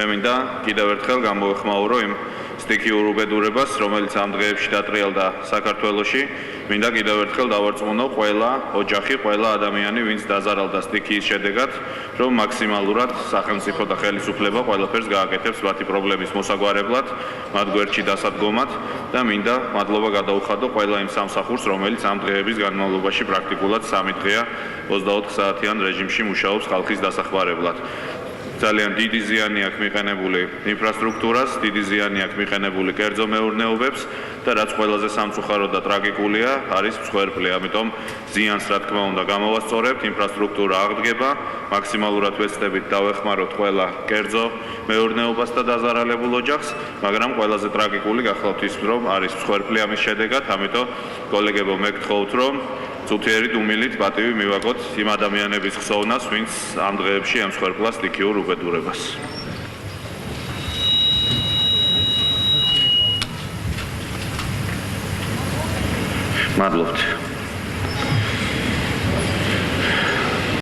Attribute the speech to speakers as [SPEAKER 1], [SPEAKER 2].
[SPEAKER 1] მე მინდა კიდევ ერთხელ გამოვეხმაურო იმ სტიქიურ უბედურებას, რომელიც ამ დღეებში დატრიალდა საქართველოში. მინდა კიდევ ერთხელ დავარწმუნო ყველა ოჯახი, ყველა ადამიანი, ვინც დაზარალდა სტიქიის შედეგად, რომ მაქსიმალურად სახელმწიფო და ხელისუფლება ყველაფერს გააკეთებს მათი პრობლემის მოსაგვარებლად, მათ გვერდში დასადგომად და მინდა მადლობა გადაუხადო ყველა იმ სამსახურს, რომელიც ამ დღეების განმავლობაში პრაქტიკულად 3 დღეა 24 საათიან რეჟიმში მუშაობს ხალხის დასახმარებლად. ძალიან დიდი ზიანი აქვს მიყენებული ინფრასტრუქტურას, დიდი ზიანი აქვს მიყენებული კერძო მეურნეობებს და რაც ყველაზე სამწუხარო და ტრაგიკულია, არის მსხვერპლი. ამიტომ ზიანს რა თქმა უნდა გამოვასწორებთ, ინფრასტრუქტურა აღდგება, მაქსიმალურად ვეცდებით დავეხმაროთ ყველა კერძო მეურნეობას და დაზარალებულ ოჯახს, მაგრამ ყველაზე ტრაგიკული გახლავთ ის, რომ არის მსხვერპლი ამის შედეგად, ამიტომ კოლეგებო მე გთხოვთ, რომ წუთიერით უმილით პატივი მივაგოთ იმ ადამიანების ხსოვნას, ვინც ამ დღეებში ემსხვერპლა სტიქიურ უბედურებას. მადლობთ.